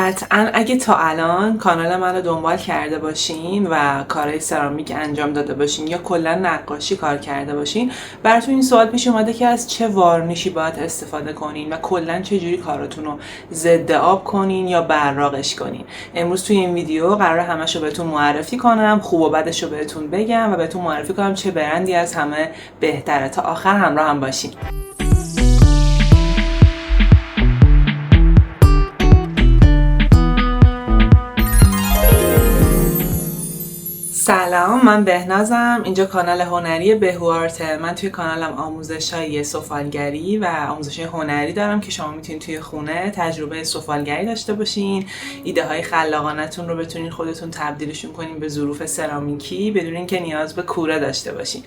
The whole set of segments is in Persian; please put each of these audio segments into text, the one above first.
قطعا اگه تا الان کانال من رو دنبال کرده باشین و کارهای سرامیک انجام داده باشین یا کلا نقاشی کار کرده باشین، براتون این سوال پیش اومده که از چه وارنیشی باید استفاده کنین و کلا چه جوری کاراتون رو ضد آب کنین یا براقش کنین. امروز توی این ویدیو قراره همشو بهتون معرفی کنم، خوب و بدش رو بهتون بگم و بهتون معرفی کنم چه برندی از همه بهتره. تا آخر همراه هم باشین. سلام، من بهنازم. اینجا کانال هنری بهوآرت. من توی کانالم آموزش‌های سفالگری و آموزش‌های هنری دارم که شما میتونید توی خونه تجربه سفالگری داشته باشین، ایده های خلاقانه‌تون رو بتونین خودتون تبدیلشون کنین به ظروف سرامیکی بدون اینکه نیاز به کوره داشته باشین.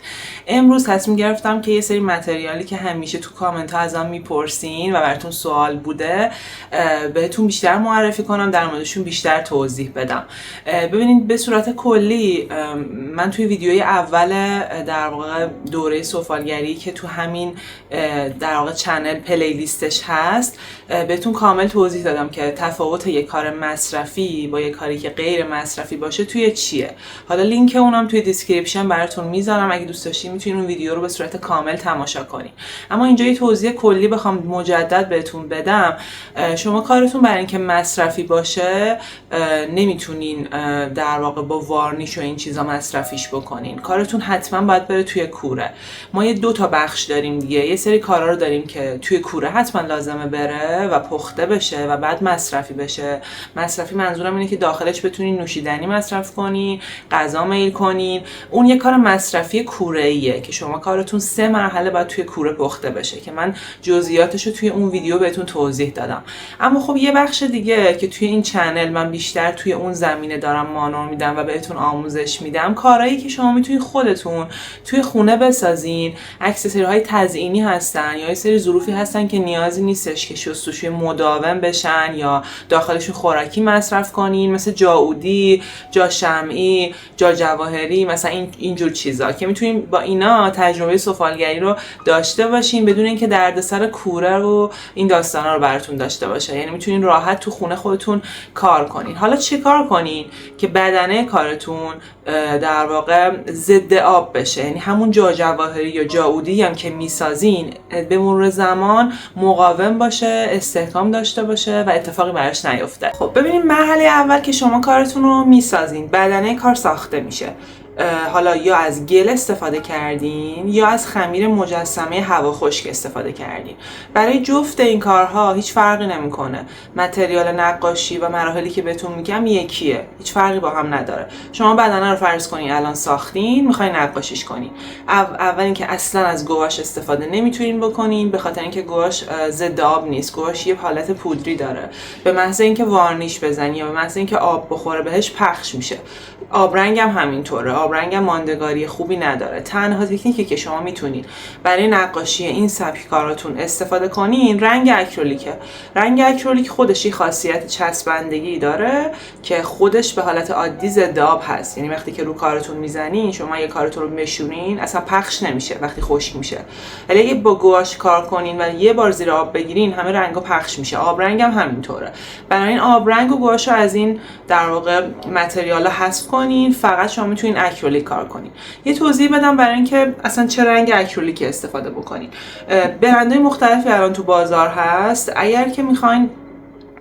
امروز تصمیم گرفتم که یه سری متریالی که همیشه تو کامنت ها ازم میپرسین و براتون سوال بوده بهتون بیشتر معرفی کنم، در موردشون بیشتر توضیح بدم. ببینید به صورت کلی من توی ویدیوی اول در واقع دوره سفالگری که تو همین در واقع چنل پلیلیستش هست بهتون کامل توضیح دادم که تفاوت یک کار مصرفی با یک کاری که غیر مصرفی باشه توی چیه. حالا لینک اونم توی دیسکریپشن براتون میذارم، اگه دوست داشتین میتونین اون ویدیو رو به صورت کامل تماشا کنین. اما اینجا یه توضیح کلی بخوام مجدد بهتون بدم، شما کارتون برای اینکه مصرفی باشه نمیتونین در واقع با وارنیش و این چیزا مصرفیش بکنین. کارتون حتما باید بره توی کوره. ما یه دو تا بخش داریم دیگه. یه سری کارا رو داریم که توی کوره حتما لازمه بره و پخته بشه و بعد مصرفی بشه. مصرفی منظورم اینه که داخلش بتونین نوشیدنی مصرف کنین، غذا میل کنین. اون یه کار مصرفی کوره‌ایه که شما کارتون 3 مرحله باید توی کوره پخته بشه که من جزئیاتشو توی اون ویدیو بهتون توضیح دادم. اما خب یه بخش دیگه که توی این چنل من بیشتر توی اون زمینه دارم مانور میدم و بهتون آموزش میدم، کارهایی که شما میتونید خودتون توی خونه بسازین. اکسسوری‌های تزئینی هستن یا یه سری ظروفی هستن که نیازی نیستش که شستشوی مداوم بشن یا داخلشون خوراکی مصرف کنین، مثل جاعودی، جا شمعی، جا جواهری، مثلا اینجور چیزا که میتونین با اینا تجربه سفالگری رو داشته باشین بدون اینکه دردسر کوره و این داستانا رو براتون داشته باشه. یعنی میتونین راحت تو خونه خودتون کار کنین. حالا چه کار کنین که بدنه کارتون در واقع ضد آب بشه؟ یعنی همون جا جواهری یا جاعودی هم که میسازین به مرور زمان مقاوم باشه، استحکام داشته باشه و اتفاقی براش نیفته. خب ببینیم، مرحله اول که شما کارتون رو میسازین، بدنه کار ساخته میشه. حالا یا از گل استفاده کردین یا از خمیر مجسمه هوا خشک استفاده کردین. برای جفت این کارها هیچ فرقی نمیکنه. متریال نقاشی و مراحلی که بهتون میگم یکیه، هیچ فرقی با هم نداره. شما بدنه رو فرض کنین الان ساختین، میخواین نقاشیش کنین. اول اینکه اصلا از گواش استفاده نمیتونین بکنین به خاطر اینکه گواش ضد آب نیست. گواش یه حالت پودری داره. به محض اینکه وارنیش بزنی یا به محض اینکه آب بخوره بهش پخش میشه. آبرنگ هم همینطوره. آبرنگ هم ماندگاری خوبی نداره. تنها تکنیکی که شما میتونید برای نقاشی این سبک کاراتون استفاده کنین رنگ اکریلیکه. رنگ اکریلیک خودش یه خاصیت چسبندگی داره که خودش به حالت عادی ضد آب هست. یعنی وقتی که رو کارتون میزنین، شما یه کارتون رو بشورین اصلا پخش نمیشه وقتی خشک میشه. ولی اگه با گواش کار کنین و یه بار زیر آب بگیرین همه رنگا پخش میشه. آبرنگ هم همینطوره. بنابراین آبرنگ و گواش رو از این در واقع متریالا حذف کنین. فقط شما میتونین اکریلیک کار کنین. یه توضیح بدم برای اینکه اصلا چه رنگ اکریلیک استفاده بکنین. برندهای مختلفی الان تو بازار هست. اگر که میخواین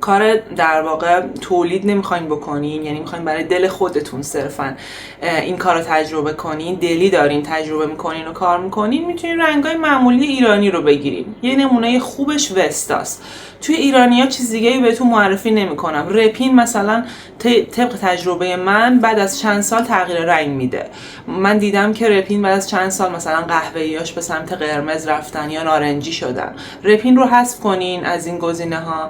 کار در واقع تولید نمیخواین بکنین، یعنی میخواین برای دل خودتون صرفا این کار رو تجربه کنین، دلی دارین تجربه میکنین و کار میکنین، میتونین رنگای معمولی ایرانی رو بگیرین. یه نمونه خوبش وستاست. توی ایرانی‌ها چیز دیگه‌ای بهتون معرفی نمی‌کنم. رپین مثلا طبق تجربه من بعد از چند سال تغییر رنگ میده. من دیدم که رپین بعد از چند سال مثلا قهوه‌ای‌هاش به سمت قرمز رفتن یا نارنجی شدن. رپین رو حذف کنین از این گزینه‌ها.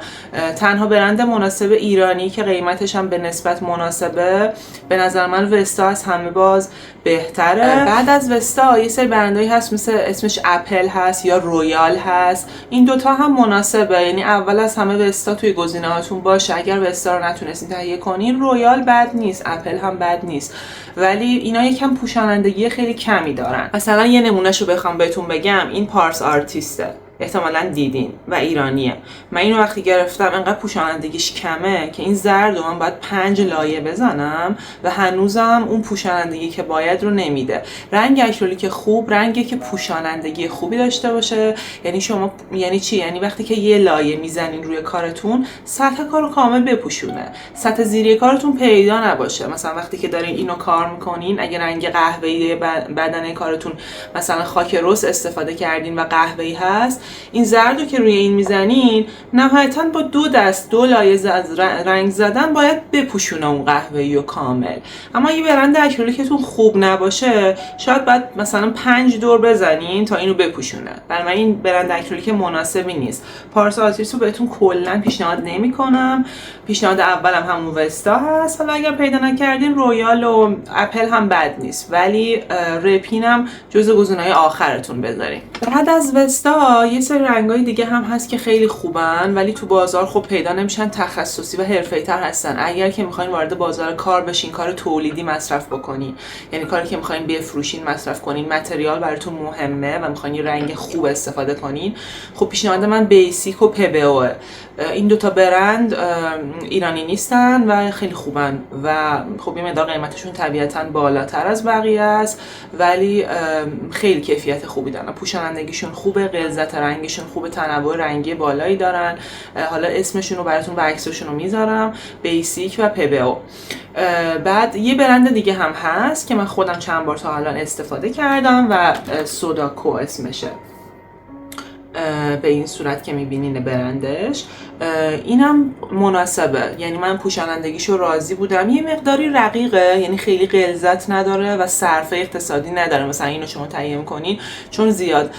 تنها برند مناسب ایرانی که قیمتش هم به نسبت مناسبه به نظر من وستا از همه باز بهتره. بعد از وستا یه سری برندایی هست مثل اسمش اپل هست یا رویال هست. این دوتا هم مناسبه. یعنی اول از همه وستا توی گزینه‌هاتون باشه. اگر وستا رو نتونستین تهیه کنین، رویال بد نیست، اپل هم بد نیست، ولی اینا یکم پوشانندگی خیلی کمی دارن. مثلا یه نمونهشو بخوام بهتون بگم، این پارس آرتیسته. احتمالاً دیدین و ایرانیه. من اینو وقتی گرفتم انقدر پوشانندگیش کمه که این زرد رو من باید 5 لایه بزنم و هنوزم اون پوشانندگی که باید رو نمیده. رنگ اکریلیک خوب رنگی که پوشانندگی خوبی داشته باشه. یعنی شما یعنی چی؟ یعنی وقتی که یه لایه میزنین روی کارتون سطح کارو کامل بپوشونه، سطح زیری کارتون پیدا نباشه. مثلا وقتی که دارین اینو کار میکنین اگه رنگ قهوه‌ای بدنه کارتون مثلا خاک رس استفاده کردین و قهوه‌ای هست، این زردو که روی این میزنین نهایتاً با 2 دست 2 لایه رنگ زدن باید بپوشونه اون قهوه‌ای و کامل. اما اگه برند اکریلیکتون خوب نباشه شاید باید مثلا 5 دور بزنین تا اینو بپوشونه. برای من این برند اکریلیک مناسبی نیست. پارس آتریس رو بهتون کلا پیشنهاد نمی‌کنم. پیشنهاد اولم همون وستا هست. حالا اگر پیدا نکردین رویال و اپل هم بد نیست، ولی رپینم جزو گزینه‌های آخرتون بذارین. بعد از وستا یه سری رنگای دیگه هم هست که خیلی خوبن ولی تو بازار خب پیدا نمیشن، تخصصی و حرفه‌ای‌تر هستن. اگر که می‌خواین وارد بازار کار بشین، کار تولیدی مصرف بکنین، یعنی کاری که می‌خواین بفروشین مصرف کنین، متریال براتون مهمه و می‌خواین یه رنگ خوب استفاده کنین، خب پیشنهاد من بیسیک و پبئو. این دوتا برند ایرانی نیستن و خیلی خوبن و خب یه مقدار قیمتشون طبیعتاً بالاتر از بقیه است ولی خیلی کیفیت خوبی دارن. پوشانندگیشون خوبه، غلظت رنگشون خوبه، تنوع رنگی بالایی دارن. حالا اسمشون رو براتون و عکسشون رو میذارم، بیسیک و پبئو. بعد یه برند دیگه هم هست که من خودم چند بار تا الان استفاده کردم و سوداکو اسمشه، به این صورت که میبینین برندش. اینم مناسبه، یعنی من پوشانندگیشو راضی بودم. یه مقداری رقیقه، یعنی خیلی غلظت نداره و صرفه اقتصادی نداره. مثلا اینو شما تهیه کنین چون زیاد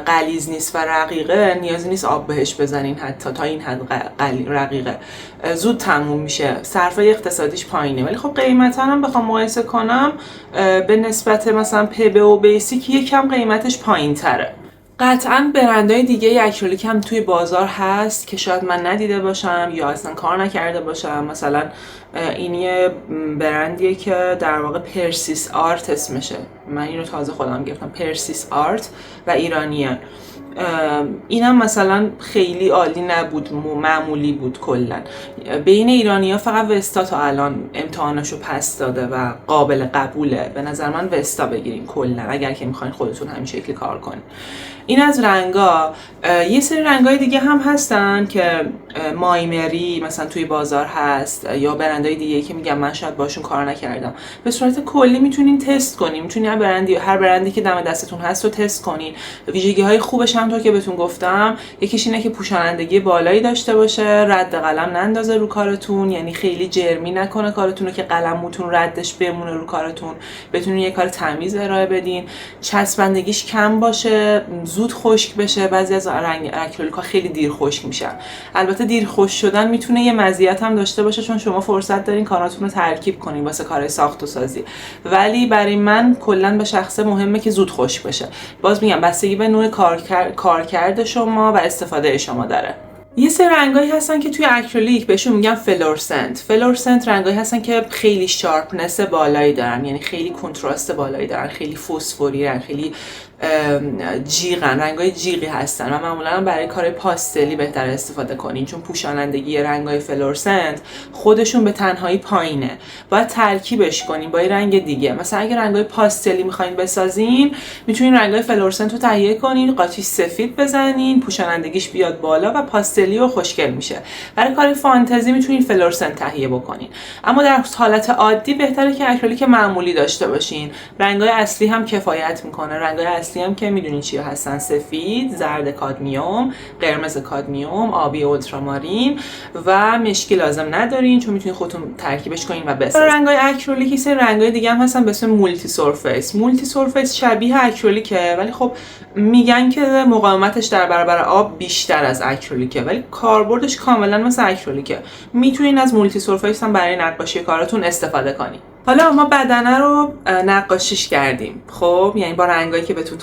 غلیظ نیست و رقیقه، نیازی نیست آب بهش بزنین حتی تا این حد رقیقه، زود تموم میشه، صرفه اقتصادیش پایینه. ولی خب قیمتا هم بخوام مقایسه کنم به نسبت مثلا پبئو و بیسیک یکم قیمتش پایین‌تره. قطعاً برندهای دیگه اکریلیک هم توی بازار هست که شاید من ندیده باشم یا اصلا کار نکرده باشم. مثلا این یه برندیه که در واقع پرسیس آرت اسمشه، من اینو تازه خودم گرفتم، پرسیس آرت و ایرانیه. اینم مثلا خیلی عالی نبود، معمولی بود. کلا بین ایرانی‌ها فقط وستا تا الان امتحاناشو پس داده و قابل قبوله. به نظر من وستا بگیرین کلا اگر که میخواین خودتون همین شکلی کار کنین. این از رنگا. یه سری رنگای دیگه هم هستن که مایمری مثلا توی بازار هست یا برندهای دیگه که میگم من شاید باشون کار نکردم. به صورت کلی میتونین تست کنین، میتونین هر برندی که دم دستتون هست رو تست کنین. ویژگی‌های خوبش همونطور که بهتون گفتم یکیش اینه که پوشانندگی بالایی داشته باشه، رد قلم نندازه رو کارتون، یعنی خیلی جرمی نکنه کارتون رو که قلمتون ردش بمونه رو کارتون، بتونین یه کار تمیز ارائه بدین. چسبندگیش کم باشه، زود خشک بشه. بعضی از رنگ اکریلیک‌ها خیلی دیر خشک میشن. البته دیر خشک شدن میتونه یه مزیت هم داشته باشه چون شما فرصت دارین کاراتون رو ترکیب کنین واسه کارهای ساخت و سازی، ولی برای من کلا به شخصه مهمه که زود خشک بشه. باز میگم بستگی به نوع کارکرد شما و استفاده شما داره. یه سری رنگایی هستن که توی اکریلیک بهشون میگن فلورسنت. فلورسنت رنگایی هستن که خیلی شارپنس بالایی دارن، یعنی خیلی کنتراست بالایی دارن، خیلی فسفوری، خیلی جیغن، رنگای جیغی هستن و معمولا برای کار پاستلی بهتر استفاده کنین چون پوشانندگی رنگای فلورسنت خودشون به تنهایی پایینه. باید ترکیبش کنین با یه رنگ دیگه. مثلا اگه رنگای پاستلی میخواین بسازین میتونین رنگای فلورسنت رو تهیه کنین، قاطیش سفید بزنین، پوشانندگیش بیاد بالا و پاستلی و خوشگل میشه. برای کار فانتزی میتونین فلورسنت تهیه بکنین، اما در حالت عادی بهتره که اکریلیک معمولی داشته باشین. رنگای اصلی هم کفایت میکنه. رنگای اصلی هم که میدونین چیا هستن: سفید، زرد کادمیوم، قرمز کادمیوم، آبی اولترامارین و مشکی لازم ندارین چون میتونین خودتون ترکیبش کنین و بسازین. رنگای اکریلیک سه رنگای دیگه هم هستن به اسم مولتی سورفیس. مولتی سورفیس شبیه اکریلیکه ولی خب میگن که مقاومتش در برابر آب بیشتر از اکریلیکه ولی کاربردش کاملا مثل اکریلیکه. میتونین از مولتی سورفیس هم برای نقاشی کاراتون استفاده کنین. حالا ما بدنه رو نقاشیش کردیم، خب یعنی با رنگایی که بهتون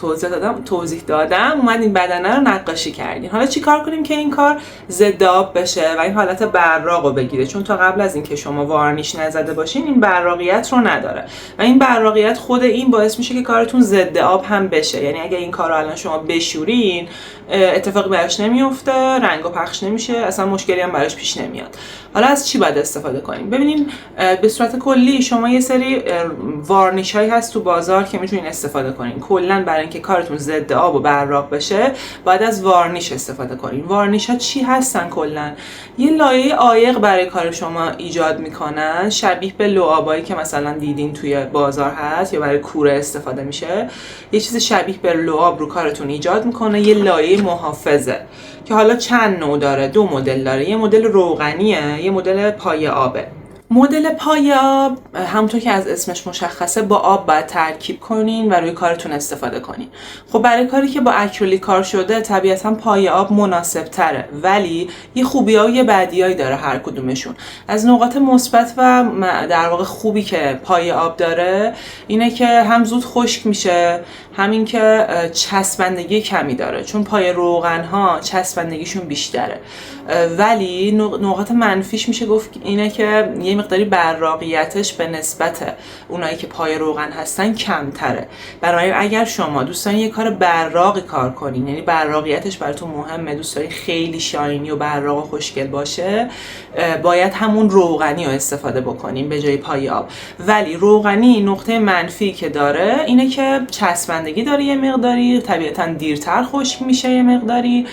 توضیح دادم اومدیم بدنه رو نقاشی کردیم. حالا چی کار کنیم که این کار ضد آب بشه و این حالت براق رو بگیره؟ چون تا قبل از اینکه شما وارنیش نزده باشین این براقیت رو نداره و این براقیت خود این باعث میشه که کارتون ضد آب هم بشه. یعنی اگه این کار رو الان شما بشورین اتفاقی براش نمیفته، رنگو پخش نمیشه، اصلا مشکلی هم براش پیش نمیاد. حالا از چی باید استفاده کنیم؟ ببینیم به صورت کلی شما یه سری وارنیش هایی هست تو بازار که میتونین استفاده کنین. کلا برای اینکه کارتون ضد آب و براق بشه باید از وارنیش استفاده کنین. وارنیش ها چی هستن؟ کلا یه لایه عایق برای کار شما ایجاد میکنن، شبیه به لعابایی که مثلا دیدین توی بازار هست یا برای کوره استفاده میشه. یه چیز شبیه به لعاب رو کارتون ایجاد میکنه، یه لایه محافظه که حالا چند نوع داره، 2 مدل داره. یه مدل روغنیه، یه مدل پایه آبه. مدل پایه آب همونطور که از اسمش مشخصه با آب باید ترکیب کنین و روی کارتون استفاده کنین. خب برای کاری که با اکریلیک کار شده طبیعتا پایه آب مناسب تره، ولی یه خوبی‌ها و یه بدیایی داره هر کدومشون. از نقاط مثبت و در واقع خوبی که پایه آب داره اینه که هم زود خشک میشه، همین که چسبندگی کمی داره، چون پایه روغن ها چسبندگیشون بیشتره. ولی نقاط منفیش میشه گفت اینه که یه مقداری براقیتش به نسبت اونایی که پای روغن هستن کمتره. برای اگر شما دوست دارین یه کار براقی کار کنین، یعنی براقیتش براتون مهمه، دوست دارین خیلی شاینی و براق و خوشگل باشه، باید همون روغنی رو استفاده بکنین به جای پای آب. ولی روغنی نقطه منفی که داره اینه که چسبندگی داره یه مقداری، طبیعتا دیرتر خشک میشه یه مقداری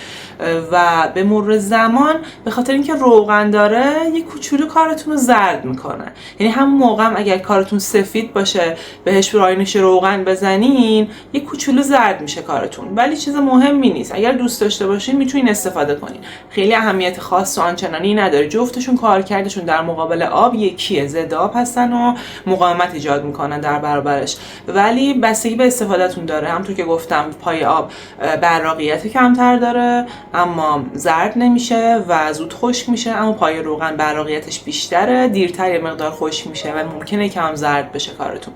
و به مرور زمان به خاطر اینکه روغن داره یه کوچولو کارتون رو زرد میکنه. یعنی همون موقع هم اگر کارتون سفید باشه بهش راینش روغن بزنین یه کوچولو زرد میشه کارتون، ولی چیز مهمی نیست. اگر دوست داشته باشین میتونین استفاده کنین، خیلی اهمیت خاص و آنچنانی نداره. جفتشون کارکردشون در مقابل آب یکیه، ضد آب هستن و مقاومت ایجاد میکنن در برابرش، ولی بستگی به استفادهتون داره. همونطور که گفتم پای آب براقیت کمتر داره اما زرد نمیشه و زود خشک میشه، اما پای روغن براقیتش بیشتره، دیرتر یه مقدار خشک میشه و ممکنه کم زرد بشه کارتون.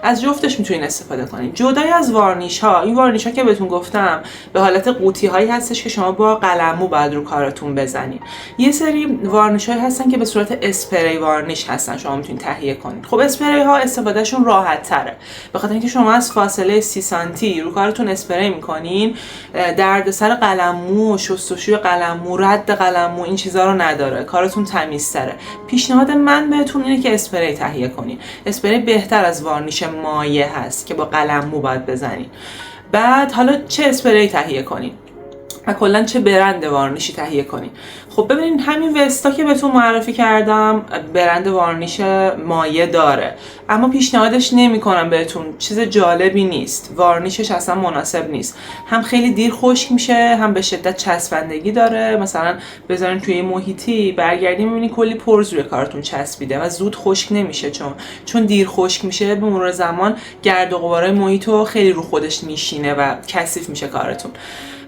از جفتش میتونین استفاده کنین. جدای از وارنیش ها، این وارنیش ها که بهتون گفتم به حالت قوطی هایی هستش که شما با قلمو بعد رو کارتون بزنین. یه سری وارنیش هایی هستن که به صورت اسپری وارنیش هستن، شما میتونین تهیه کنین. خب اسپری ها استفادهشون راحت تره، به خاطر اینکه شما از فاصله 30 سانتی رو کارتون اسپری میکنین، دردسر قلمو، شستشوی قلمو، رد قلمو، این چیزا رو نداره، کارتون تمیزتره. پیشنهاد من بهتون اینه که اسپری تهیه کنین. اسپری بهتر از وارنیش مایع هست که با قلمو باید بزنین. بعد حالا چه اسپری تهیه کنین و کلا چه برند وارنیشی تهیه کنین؟ خب ببینید همین وستا که بهتون معرفی کردم برند وارنیش مایع داره، اما پیشنهادش نمی‌کنم بهتون، چیز جالبی نیست، وارنیشش اصلا مناسب نیست. هم خیلی دیر خشک میشه، هم به شدت چسبندگی داره. مثلا بذارین توی محیطی برگردیم می‌بینید کلی پرز روی کارتون چسبیده و زود خشک نمیشه، چون دیر خشک میشه به مرور زمان گرد و غبارهای محیطو خیلی رو خودش میشینه و کثیف میشه کارتون.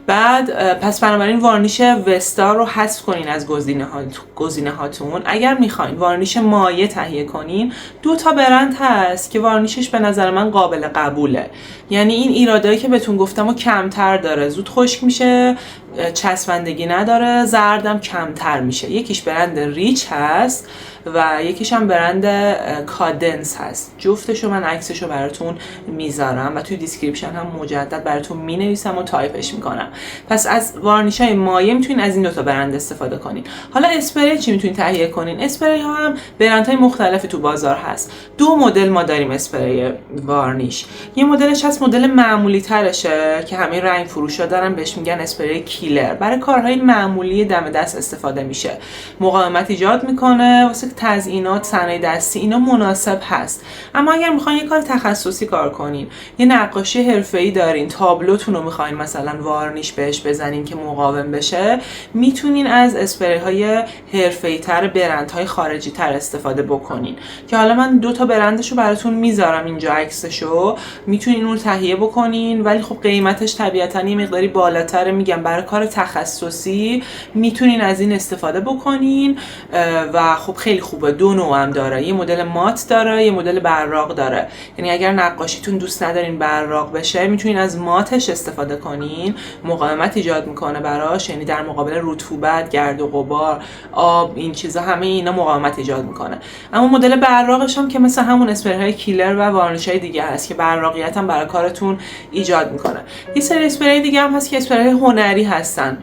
بعد پس بنابراین وارنیش وستا رو حذف کنین از گزینه هاتون. اگر میخواین وارنیش مایع تهیه کنین 2 تا برند هست که وارنیشش به نظر من قابل قبوله، یعنی این ایرادایی که بهتون گفتم و کمتر داره، زود خشک میشه، چسبندگی نداره، زردم کمتر میشه. یکیش برند ریچ هست و یکیش هم برند کادنس هست. جفتشو من عکسشو براتون میذارم و توی دیسکریپشن هم مجدد براتون مینویسم و تایپش میکنم. پس از وارنیشای مایع میتونین از این 2 تا برند استفاده کنین. حالا اسپری چی میتونین تهیه کنین؟ اسپری ها هم برندهای مختلفی تو بازار هست. 2 مدل ما داریم اسپری وارنیش. یه مدلش هست مدل معمولی ترشه که همه رنگ فروشا دارن، بهش میگن اسپری کیلر. برای کارهای معمولی دم دست استفاده میشه، مقاومت ایجاد میکنه، واسه تزیینات، صنایع دستی اینا مناسب هست. اما اگر میخواین یه کار تخصصی کار کنین، یه نقاشی حرفه‌ای دارین، تابلوتون رو میخواین مثلا وارنیش بهش بزنین که مقاوم بشه، میتونین از اسپری های حرفه‌ای تر، برندهای خارجی تر استفاده بکنین که حالا من 2 تا برندشو براتون میذارم اینجا عکسشو، میتونین اون رو تهیه بکنین، ولی خب قیمتش طبیعتاً یه مقداری بالاتره. میگم برای کار تخصصی میتونین از این استفاده بکنین و خب خیلی خوبه. دو نوع هم داره، یه مدل مات داره، یه مدل براق داره. یعنی اگر نقاشیتون دوست ندارین براق بشه میتونین از ماتش استفاده کنین، مقاومت ایجاد میکنه براش، یعنی در مقابل رطوبت، گرد و غبار، آب، این چیزا همه اینا مقاومت ایجاد میکنه. اما مدل براقش هم که مثل همون اسپری های کیلر و وارنیش های دیگه هست که براقیت هم برای کارتون ایجاد میکنه. یه سری اسپری دیگه هم هست که اسپری های هنری هستن،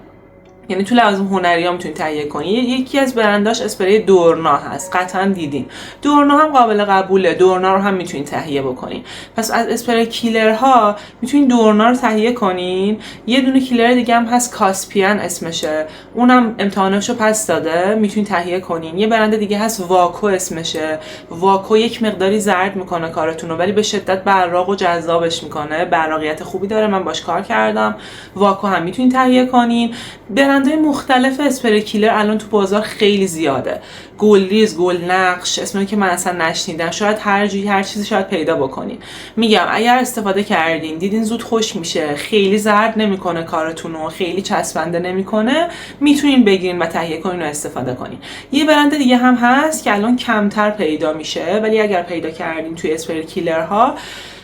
یعنی تو لوازم هنری ها میتونید تهیه کنید. یکی از برنداش اسپری دورنا هست، قطعا دیدین. دورنا هم قابل قبوله، دورنا رو هم میتونید تهیه بکنین. پس از اسپری کیلرها میتونید دورنا رو تهیه کنین. یه دونه کیلر دیگه هم هست، کاسپیان اسمشه، اونم امتحاناشو پس داده، میتونید تهیه کنین. یه برند دیگه هست، واکو اسمشه. واکو یک مقداری زرد میکنه کارتون رو، ولی به شدت براق و جذابش میکنه، براقیت خوبی داره، من باش کار کردم. واکو هم میتونید تهیه کنین. برندهای مختلف اسپری کیلر الان تو بازار خیلی زیاده، گلریز، گل نقش، اسمی که من اصلا نشنیدم، شاید هر چیزی شاید پیدا بکنین. میگم اگر استفاده کردین دیدین زود خوش میشه، خیلی زرد نمیکنه کارتون رو، خیلی چسبنده نمیکنه، میتونین بگیرین و تهیه کنین و استفاده کنین. یه برند دیگه هم هست که الان کمتر پیدا میشه، ولی اگر پیدا کردین توی اسپری کیلرها،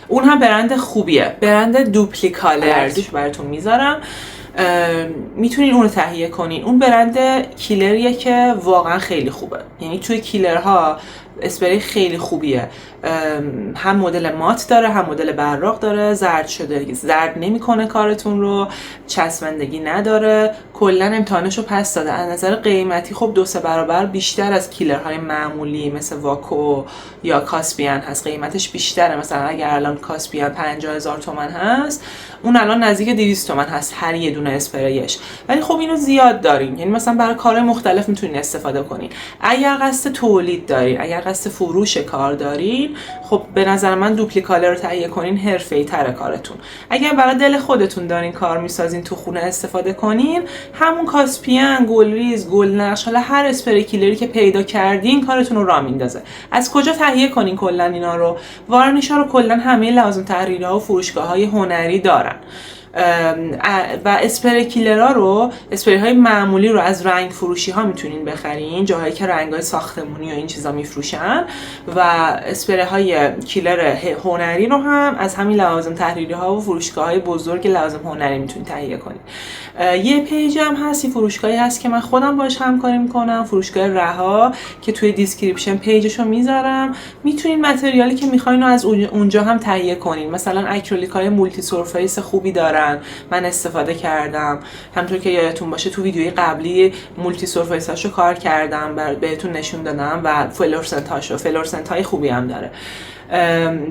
اون هم برند خوبیه، برند دوپلیکالرز براتون میذارم، میتونین اون رو تهیه کنین. اون برند کیلریه که واقعا خیلی خوبه، یعنی توی کیلرها اسپری خیلی خوبیه. هم مدل مات داره، هم مدل براق داره، زرد شده، زرد نمیکنه کارتون رو، چسبندگی نداره، کلا امتحانشو پس داده. از نظر قیمتی خب 2-3 برابر بیشتر از کیلرهای معمولی مثل واکو یا کاسپیان هست، قیمتش بیشتره. مثلا اگر الان کاسپیان 50,000 تومان هست، اون الان نزدیک 200 تومان هست هر یه دونه اسپریش. ولی خب اینو زیاد دارین، یعنی مثلا برای کارهای مختلف میتونین استفاده کنین. اگر قصد تولید دارین، اگر قصد فروش کار دارین، خب به نظر من دوپلیکالر رو تهیه کنین حرفه‌ای تره کارتون. اگر برای دل خودتون دارین کار میسازین تو خونه استفاده کنین، همون کاسپیان، گلریز، گل نقش، حالا هر اسپری کیلری که پیدا کردین کارتون رو راه میندازه. از کجا تهیه کنین کلا اینا رو؟ وارنیش‌ها رو کلا همه لوازم تحریری‌ها و فروشگاه‌های هنری دارن. و اسپری کیلرها رو، اسپری های معمولی رو از رنگ فروشی ها میتونین بخرین، جاهایی که رنگ های ساختمونی و این چیزا میفروشن. و اسپری های کیلر هنری رو هم از همین لوازم تحریری ها و فروشگاه های بزرگ لوازم هنری میتونین تهیه کنین. یه پیج هم هست، یه فروشگاهی هست که من خودم باش همکاری میکنم، فروشگاه رها، که توی دیسکریپشن پیجشو میذارم. میتونین متریالی که میخواین رو از اونجا هم تهیه کنین. مثلا اکریلیک های مولتی سرفیس خوبی دارن، من استفاده کردم. همونطور که یادتون باشه تو ویدیوی قبلی مولتی سرفیس هاشو کار کردم، بهتون نشون دادم، و فلورسنت های خوبی هم داره.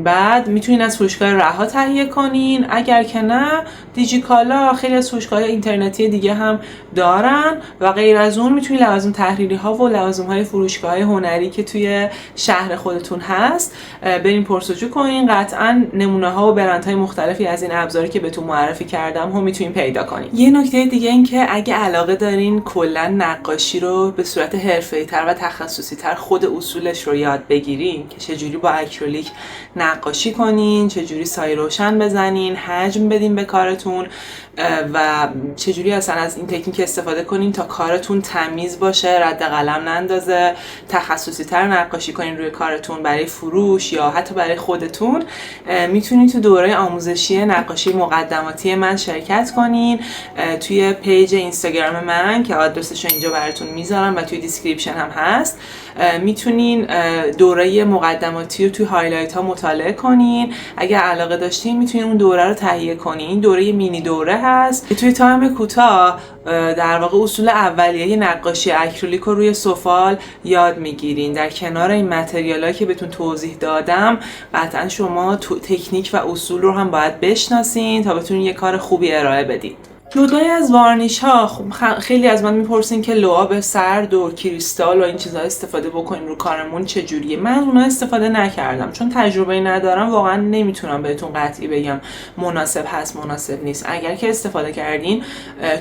بعد میتونین از فروشگاه رها تهیه کنین. اگر که نه، دیجیکالا، خیلی از فروشگاه اینترنتی دیگه هم دارن. و غیر از اون میتونین لوازم تحریری ها و لوازم های فروشگاه هنری که توی شهر خودتون هست برین پرسجو کنین، قطعا نمونه ها و برندهای مختلفی از این ابزاری که بهتون معرفی کردم هم میتونین پیدا کنین. یه نکته دیگه این که اگه علاقه دارین کلا نقاشی رو به صورت حرفه‌ای تر و تخصصی تر خود اصولش رو یاد بگیرین که چجوری با اکریلیک نقاشی کنین، چجوری سایه روشن بزنین، حجم بدین به کارتون، و چجوری اصلا از این تکنیک استفاده کنین تا کارتون تمیز باشه، رد قلم نندازه، تخصصی تر نقاشی کنین روی کارتون برای فروش یا حتی برای خودتون، میتونین تو دوره آموزشی نقاشی مقدماتی من شرکت کنین. توی پیج اینستاگرام من که آدرسش رو اینجا براتون میذارم و توی دیسکریپشن هم هست، میتونین دوره مقدماتی رو توی هایلایت ها مطالعه کنین. اگر علاقه داشتین میتونین اون دوره رو تهیه کنین. دوره مینی دوره هست که توی تایم کوتاه در واقع اصول اولیه نقاشی اکریلیک رو روی سفال یاد میگیرین. در کنار این متریالایی که بهتون توضیح دادم، قطعا شما تکنیک و اصول رو هم باید بشناسین تا بتونین یه کار خوبی ارائه بدین. جدای از وارنیش ها، خب خیلی از من میپرسین که لعاب سرد و کریستال و این چیزها استفاده بکنیم رو کارمون چجوریه. من اونا استفاده نکردم چون تجربه ندارم، واقعا نمیتونم بهتون قطعی بگم مناسب هست مناسب نیست. اگر که استفاده کردین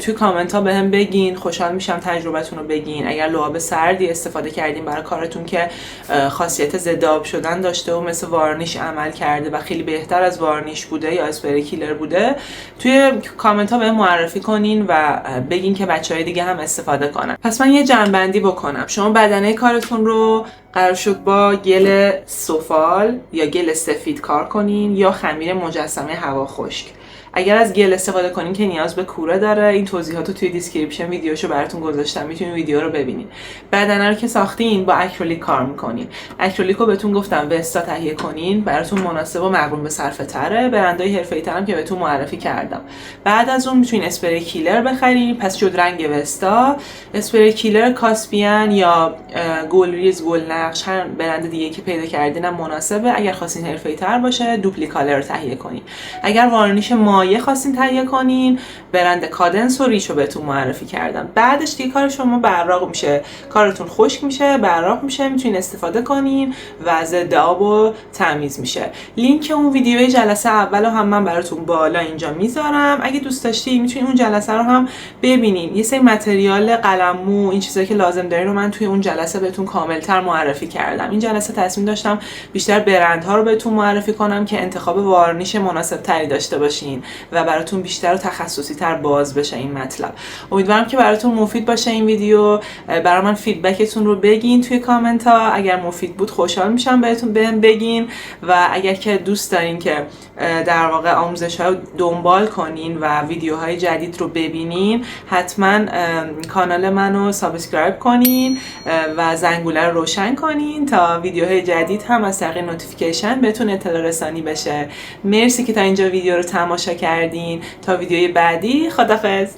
توی کامنت ها بهم بگین، خوشحال میشم تجربتون رو بگین. اگر لعاب سردی استفاده کردین برای کارتون که خاصیت ضد آب شدن داشته و مثل وارنیش عمل کرده و خیلی بهتر از وارنیش بوده یا اسپری کیلر بوده، توی کامنت ها بهم معرفی کنین و بگین که بچهای دیگه هم استفاده کنن. پس من یه جمع‌بندی بکنم. شما بدنه کارتون رو قرار شد با گل سفال یا گل سفید کار کنین یا خمیر مجسمه هوا خشک. اگر از گل استفاده کنین که نیاز به کوره داره، این توضیحات رو توی دیسکریپشن ویدیوشو براتون گذاشتم، میتونین ویدیو رو ببینین. بدنه رو که ساختین با اکریلیک کار میکنین. اکریلیک رو بهتون گفتم وستا تهیه کنین، براتون مناسب و مقرون به صرفه تره. برندهای حرفه‌ای ترم که بهتون معرفی کردم. بعد از اون میتونین اسپری کیلر بخرین. پس شد رنگ وستا. اسپری کیلر کاسپیان یا گلریز، گلنقش، هر برند دیگه که پیدا کردینم مناسبه. اگر خواستین حرفه‌ای تر باشه دوپلیکالر رو تهیه کنین. اگر وارنیش مایع خواستین تهیه کنین، برند کادنس و ریچو بهتون معرفی کردم. بعدش دیگه کار شما براق میشه، کارتون خشک میشه، براق میشه، میتونین استفاده کنین و ضد آب و تمیز میشه. لینک اون ویدیوی جلسه اولو هم من براتون بالا اینجا میذارم. اگه دوست داشتی میتونین اون جلسه رو هم ببینین. یه سری متریال قلممو، این چیزایی که لازم دارین رو من توی اون جلسه بهتون کاملتر معرفی کردم. این جلسه تصمیم داشتم بیشتر برندها رو بهتون معرفی کنم که انتخاب وارنیش مناسب تری داشته باشین و براتون بیشتر و تخصصی تر باز بشه این مطلب. امیدوارم که براتون مفید باشه این ویدیو. برای من فیدبکتون رو بگین توی کامنت ها. اگر مفید بود خوشحال میشم بهم بگین و اگر که دوست دارین که در واقع آموزش ها دنبال کنین و ویدیوهای جدید رو ببینین، حتما کانال منو سابسکرایب کنین و زنگوله رو روشن کنین تا ویدیوهای جدید هم از طریق نوتیفیکیشن بهتون اطلاع رسانی بشه. مرسی که تا اینجا ویدیو رو تماشا کردین. تا ویدیوی بعدی، خداحافظ.